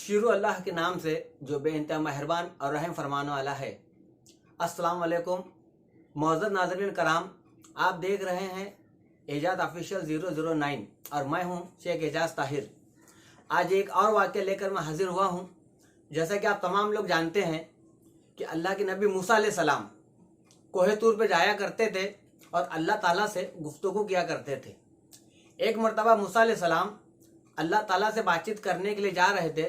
शुरू अल्लाह के नाम से जो बेइंतहा मेहरबान और रहम फरमाने वाला है। अस्सलाम वालेकुम मौजूद नाज़रीन कराम, आप देख रहे हैं एजाज ऑफिशियल 009 और मैं हूं शेख एजाज ताहिर। आज एक और वाक़या लेकर मैं हाजिर हुआ हूं। जैसा कि आप तमाम लोग जानते हैं कि अल्लाह के नबी मूसा अलैहिस्सलाम कोहे तूर पे जाया करते थे और अल्लाह ताला से गुफ्तगू किया करते थे। एक मरतबा मूसा अलैहिस्सलाम अल्लाह ताला से बातचीत करने के लिए जा रहे थे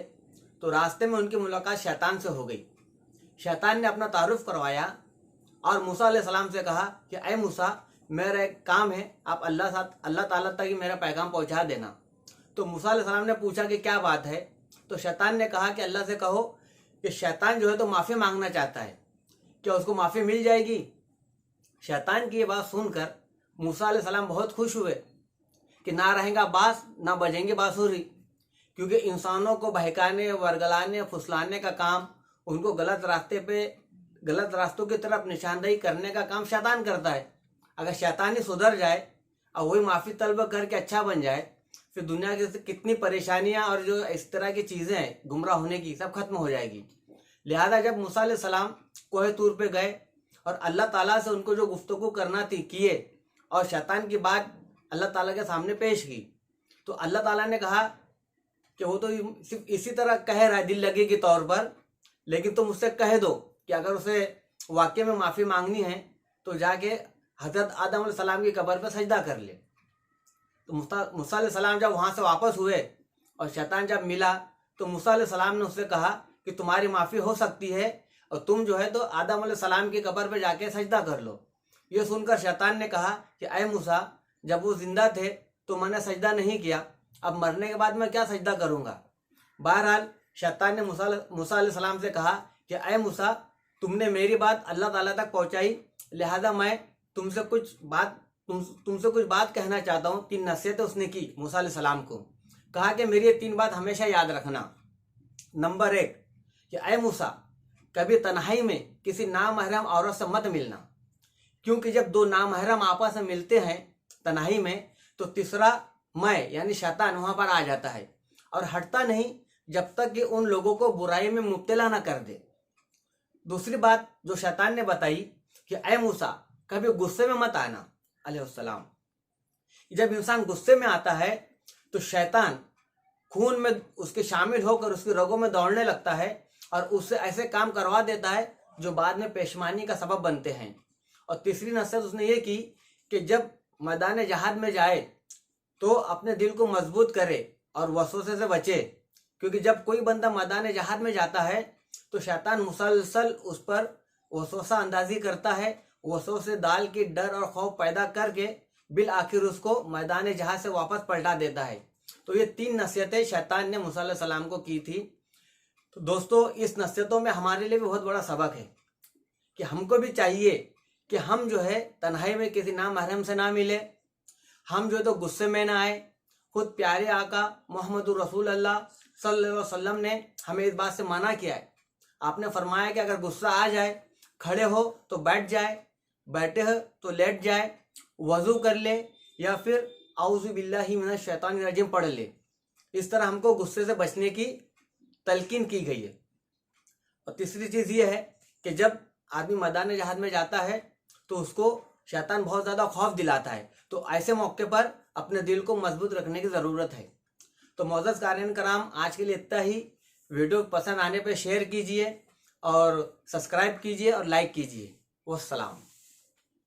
तो रास्ते में उनकी मुलाकात शैतान से हो गई। शैतान ने अपना तारुफ करवाया और मूसा अलैहिस्सलाम से कहा कि ऐ मूसा, मेरा एक काम है, आप अल्लाह ताला तक ही मेरा पैगाम पहुंचा देना। तो मूसा अलैहिस्सलाम ने पूछा कि क्या बात है। तो शैतान ने कहा कि अल्लाह से कहो कि शैतान जो है तो माफ़ी मांगना चाहता है, क्या उसको माफ़ी मिल जाएगी। शैतान की ये बात सुनकर मूसा अलैहिस्सलाम बहुत खुश हुए कि ना रहेगा बांस ना बजेंगे बांसुरी, क्योंकि इंसानों को बहकाने, वर्गलाने, फुसलाने का काम, उनको गलत रास्तों की तरफ निशानदेही करने का काम शैतान करता है। अगर शैतान ही सुधर जाए और वही माफ़ी तलब करके अच्छा बन जाए, फिर दुनिया की कितनी परेशानियां और जो इस तरह की चीज़ें हैं गुमराह होने की, सब खत्म हो जाएगी। लिहाजा जब मूसा अलैहिस्सलाम कोहे तूर पे गए और अल्लाह ताला से उनको जो गुफ्तगू करना थी किए और शैतान की बात अल्लाह ताला के सामने पेश की, तो अल्लाह ताला ने कहा कि वो तो सिर्फ इसी तरह कह रहा है दिल लगे के तौर पर, लेकिन तुम उससे कह दो कि अगर उसे वाकई में माफ़ी मांगनी है तो जाके हज़रत आदम अलैहिस्सलाम की कब्र पर सजदा कर ले। तो मूसा अलैहिस्सलाम जब वहाँ से वापस हुए और शैतान जब मिला तो मूसा अलैहिस्सलाम ने उससे कहा कि तुम्हारी माफ़ी हो सकती है और तुम जो है तो आदम अलैहिस्सलाम की कब्र पर जाके सजदा कर लो। ये सुनकर शैतान ने कहा कि ऐ मूसा, जब वो जिंदा थे तो मैंने सजदा नहीं किया, अब मरने के बाद मैं क्या सजदा करूँगा। बहरहाल शैतान ने मूसा अलैहिस्सलाम से कहा कि ऐ मूसा, तुमने मेरी बात अल्लाह ताला तक पहुँचाई, लिहाजा मैं तुमसे कुछ बात कहना चाहता हूँ। 3 नसीहतें उसने की मूसा अलैहिस्सलाम को। कहा कि मेरी ये 3 बात हमेशा याद रखना। नंबर 1 कि ऐ मूसा, कभी तन्हाई में किसी नामहरम औरत से मत मिलना, क्योंकि जब 2 नामहरम आपस में मिलते हैं तन्हाई में तो तीसरा मैं यानी शैतान वहाँ पर आ जाता है और हटता नहीं जब तक कि उन लोगों को बुराई में मुब्तला ना कर दे। दूसरी बात जो शैतान ने बताई कि ऐ मूसा, कभी गुस्से में मत आना अलैहिस्सलाम। जब इंसान गुस्से में आता है तो शैतान खून में उसके शामिल होकर उसकी रगों में दौड़ने लगता है और उससे ऐसे काम करवा देता है जो बाद में पेशमानी का सबब बनते हैं। और तीसरी नसीहत उसने ये की कि जब मैदान जहाद में जाए तो अपने दिल को मजबूत करे और वसवसे से बचे, क्योंकि जब कोई बंदा मैदान जहाद में जाता है तो शैतान मुसलसल उस पर वसवसा अंदाजी करता है, वसवसे डाल के डर और खौफ पैदा करके बिल आखिर उसको मैदान जहाद से वापस पलटा देता है। तो ये 3 नसीहतें शैतान ने मूसा अलैहिस्सलाम को की थी। तो दोस्तों, इस नसीहतों में हमारे लिए भी बहुत बड़ा सबक है कि हमको भी चाहिए कि हम जो है तन्हाई में किसी नामहरम से ना मिले, हम जो है तो गुस्से में ना आए। खुद प्यारे आका मोहम्मद रसूल अल्लाह सल्लल्लाहु अलैहि वसल्लम ने हमें इस बात से मना किया है। आपने फरमाया कि अगर गुस्सा आ जाए, खड़े हो तो बैठ जाए, बैठे हो तो लेट जाए, वज़ू कर ले या फिर औज़ु बिल्लाहि मिनश शैतानिर रजीम पढ़ ले। इस तरह हमको गुस्से से बचने की तलकीन की गई है। और तीसरी चीज़ ये है कि जब आदमी मैदान जहाद में जाता है तो उसको शैतान बहुत ज़्यादा खौफ दिलाता है, तो ऐसे मौके पर अपने दिल को मजबूत रखने की ज़रूरत है। तो मौजूद क़ारीन कराम, आज के लिए इतना ही। वीडियो पसंद आने पर शेयर कीजिए और सब्सक्राइब कीजिए और लाइक कीजिए। वस्सलाम।